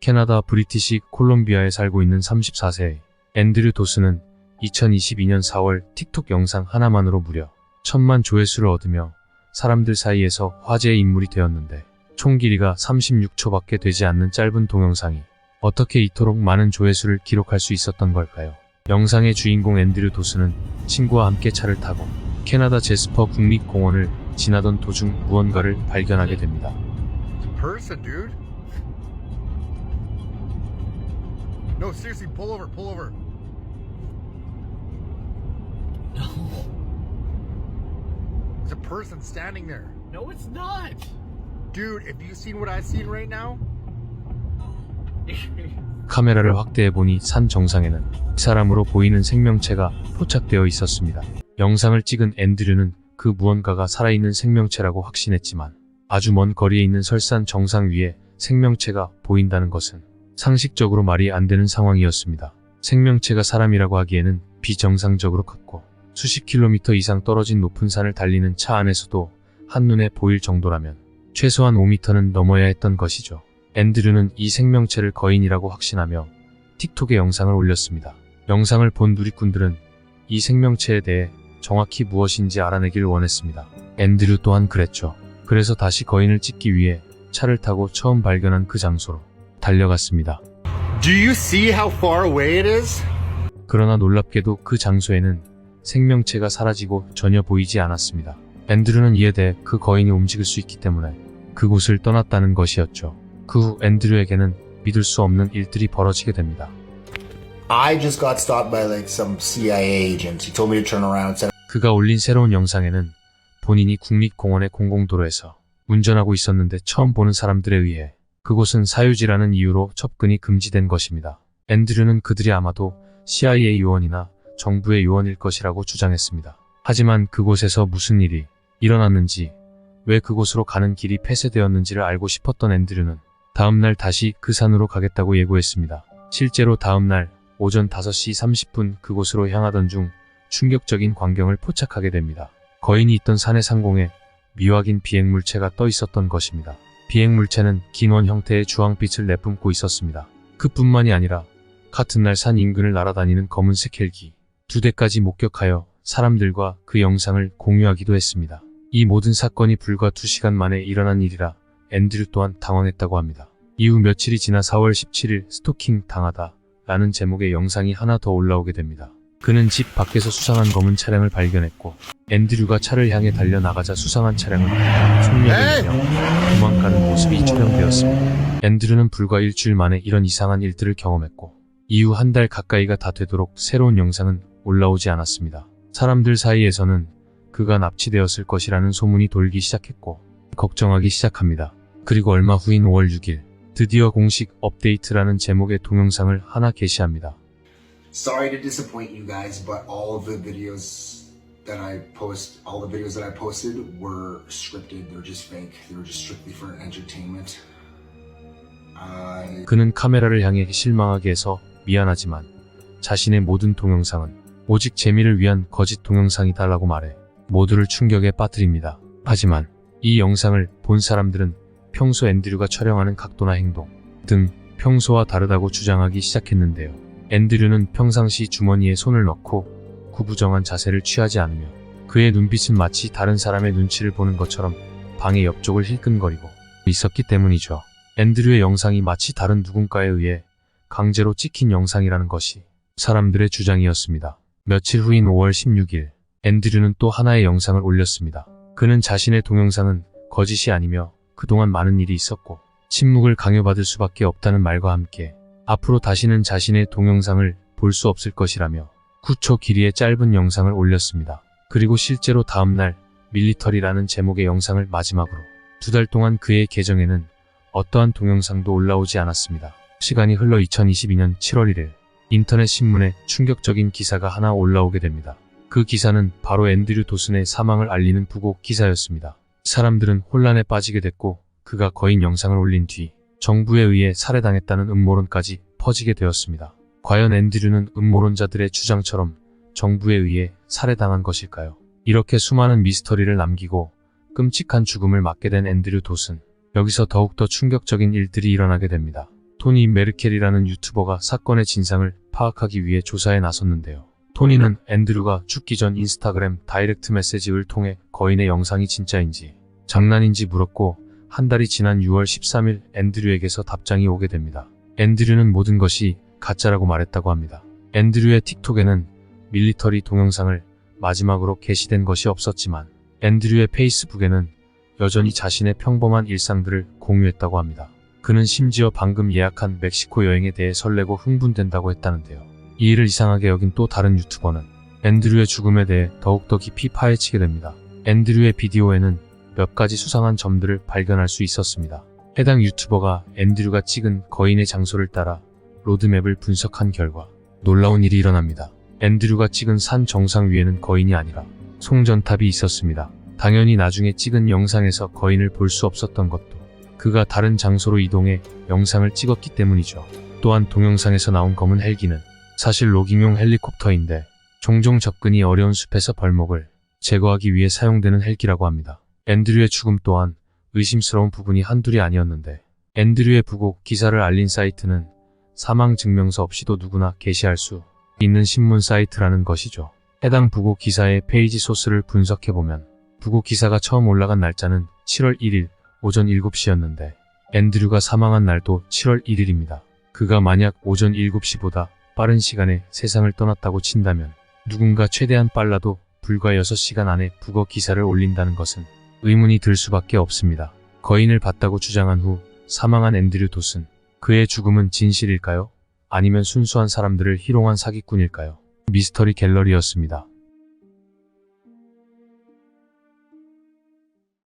캐나다 브리티시 콜롬비아에 살고 있는 34세의 앤드류 도스는 2022년 4월 틱톡 영상 하나만으로 무려 1000만 조회수를 얻으며 사람들 사이에서 화제의 인물이 되었는데, 총 길이가 36초밖에 되지 않는 짧은 동영상이 어떻게 이토록 많은 조회수를 기록할 수 있었던 걸까요? 영상의 주인공 앤드류 도스는 친구와 함께 차를 타고 캐나다 제스퍼 국립공원을 지나던 도중 무언가를 발견하게 됩니다. Person, dude. No, seriously, pull over, pull over. No. There's a person standing there. No, it's not. Dude, if you seen what I've seen right now? 카메라를 확대해보니 산 정상에는 사람으로 보이는 생명체가 포착되어 있었습니다. 영상을 찍은 앤드류는 그 무언가가 살아있는 생명체라고 확신했지만, 아주 먼 거리에 있는 설산 정상 위에 생명체가 보인다는 것은 상식적으로 말이 안 되는 상황이었습니다. 생명체가 사람이라고 하기에는 비정상적으로 컸고, 수십 킬로미터 이상 떨어진 높은 산을 달리는 차 안에서도 한눈에 보일 정도라면 최소한 5m는 넘어야 했던 것이죠. 앤드류는 이 생명체를 거인이라고 확신하며 틱톡에 영상을 올렸습니다. 영상을 본 누리꾼들은 이 생명체에 대해 정확히 무엇인지 알아내길 원했습니다. 앤드류 또한 그랬죠. 그래서 다시 거인을 찍기 위해 차를 타고 처음 발견한 그 장소로 달려갔습니다. Do you see how far away it is? 그러나 놀랍게도 그 장소에는 생명체가 사라지고 전혀 보이지 않았습니다. 앤드류는 이에 대해 그 거인이 움직일 수 있기 때문에 그곳을 떠났다는 것이었죠. 그 후 앤드류에게는 믿을 수 없는 일들이 벌어지게 됩니다. I just got stopped by like some CIA agent. He told me to turn around and said, 그가 올린 새로운 영상에는 본인이 국립공원의 공공도로에서 운전하고 있었는데 처음 보는 사람들에 의해 그곳은 사유지라는 이유로 접근이 금지된 것입니다. 앤드류는 그들이 아마도 CIA 요원이나 정부의 요원일 것이라고 주장했습니다. 하지만 그곳에서 무슨 일이 일어났는지, 왜 그곳으로 가는 길이 폐쇄되었는지를 알고 싶었던 앤드류는 다음날 다시 그 산으로 가겠다고 예고했습니다. 실제로 다음날 오전 5시 30분 그곳으로 향하던 중 충격적인 광경을 포착하게 됩니다. 거인이 있던 산의 상공에 미확인 비행물체가 떠 있었던 것입니다. 비행물체는 긴 원 형태의 주황빛을 내뿜고 있었습니다. 그뿐만이 아니라 같은 날 산 인근을 날아다니는 검은색 헬기 2대까지 목격하여 사람들과 그 영상을 공유하기도 했습니다. 이 모든 사건이 불과 2시간 만에 일어난 일이라 앤드류 또한 당황했다고 합니다. 이후 며칠이 지나 4월 17일 스토킹 당하다 라는 제목의 영상이 하나 더 올라오게 됩니다. 그는 집 밖에서 수상한 검은 차량을 발견했고, 앤드류가 차를 향해 달려나가자 수상한 차량은 속력을 내며 도망가는 모습이 촬영되었습니다. 앤드류는 불과 일주일 만에 이런 이상한 일들을 경험했고, 이후 한 달 가까이가 다 되도록 새로운 영상은 올라오지 않았습니다. 사람들 사이에서는 그가 납치되었을 것이라는 소문이 돌기 시작했고 걱정하기 시작합니다. 그리고 얼마 후인 5월 6일 드디어 공식 업데이트라는 제목의 동영상을 하나 게시합니다. "Sorry to disappoint you guys, but all the videos that I posted were scripted. They're just fake. They were just strictly for entertainment." 그는 카메라를 향해 실망하게 해서 미안하지만 자신의 모든 동영상은 오직 재미를 위한 거짓 동영상이다라고 말해 모두를 충격에 빠뜨립니다. 하지만 이 영상을 본 사람들은 평소 앤드류가 촬영하는 각도나 행동 등 평소와 다르다고 주장하기 시작했는데요. 앤드류는 평상시 주머니에 손을 넣고 구부정한 자세를 취하지 않으며 그의 눈빛은 마치 다른 사람의 눈치를 보는 것처럼 방의 옆쪽을 힐끔거리고 있었기 때문이죠. 앤드류의 영상이 마치 다른 누군가에 의해 강제로 찍힌 영상이라는 것이 사람들의 주장이었습니다. 며칠 후인 5월 16일 앤드류는 또 하나의 영상을 올렸습니다. 그는 자신의 동영상은 거짓이 아니며 그동안 많은 일이 있었고 침묵을 강요받을 수밖에 없다는 말과 함께 앞으로 다시는 자신의 동영상을 볼 수 없을 것이라며 9초 길이의 짧은 영상을 올렸습니다. 그리고 실제로 다음날 밀리터리라는 제목의 영상을 마지막으로 2달 동안 그의 계정에는 어떠한 동영상도 올라오지 않았습니다. 시간이 흘러 2022년 7월 1일 인터넷 신문에 충격적인 기사가 하나 올라오게 됩니다. 그 기사는 바로 앤드류 도슨의 사망을 알리는 부고 기사였습니다. 사람들은 혼란에 빠지게 됐고 그가 거인 영상을 올린 뒤 정부에 의해 살해당했다는 음모론까지 퍼지게 되었습니다. 과연 앤드류는 음모론자들의 주장처럼 정부에 의해 살해당한 것일까요? 이렇게 수많은 미스터리를 남기고 끔찍한 죽음을 맞게 된 앤드류 도슨. 여기서 더욱더 충격적인 일들이 일어나게 됩니다. 토니 메르켈이라는 유튜버가 사건의 진상을 파악하기 위해 조사에 나섰는데요. 토니는 앤드류가 죽기 전 인스타그램 다이렉트 메시지를 통해 거인의 영상이 진짜인지 장난인지 물었고 한 달이 지난 6월 13일 앤드류에게서 답장이 오게 됩니다. 앤드류는 모든 것이 가짜라고 말했다고 합니다. 앤드류의 틱톡에는 밀리터리 동영상을 마지막으로 게시된 것이 없었지만 앤드류의 페이스북에는 여전히 자신의 평범한 일상들을 공유했다고 합니다. 그는 심지어 방금 예약한 멕시코 여행에 대해 설레고 흥분된다고 했다는데요. 이 일을 이상하게 여긴 또 다른 유튜버는 앤드류의 죽음에 대해 더욱더 깊이 파헤치게 됩니다. 앤드류의 비디오에는 몇 가지 수상한 점들을 발견할 수 있었습니다. 해당 유튜버가 앤드류가 찍은 거인의 장소를 따라 로드맵을 분석한 결과 놀라운 일이 일어납니다. 앤드류가 찍은 산 정상 위에는 거인이 아니라 송전탑이 있었습니다. 당연히 나중에 찍은 영상에서 거인을 볼 수 없었던 것도 그가 다른 장소로 이동해 영상을 찍었기 때문이죠. 또한 동영상에서 나온 검은 헬기는 사실 로깅용 헬리콥터인데 종종 접근이 어려운 숲에서 벌목을 제거하기 위해 사용되는 헬기라고 합니다. 앤드류의 죽음 또한 의심스러운 부분이 한둘이 아니었는데 앤드류의 부고 기사를 알린 사이트는 사망 증명서 없이도 누구나 게시할 수 있는 신문 사이트라는 것이죠. 해당 부고 기사의 페이지 소스를 분석해보면 부고 기사가 처음 올라간 날짜는 7월 1일 오전 7시였는데 앤드류가 사망한 날도 7월 1일입니다. 그가 만약 오전 7시보다 빠른 시간에 세상을 떠났다고 친다면 누군가 최대한 빨라도 불과 6시간 안에 부거 기사를 올린다는 것은 의문이 들 수밖에 없습니다. 거인을 봤다고 주장한 후 사망한 앤드류 돛은 그의 죽음은 진실일까요? 아니면 순수한 사람들을 희롱한 사기꾼일까요? 미스터리 갤러리였습니다.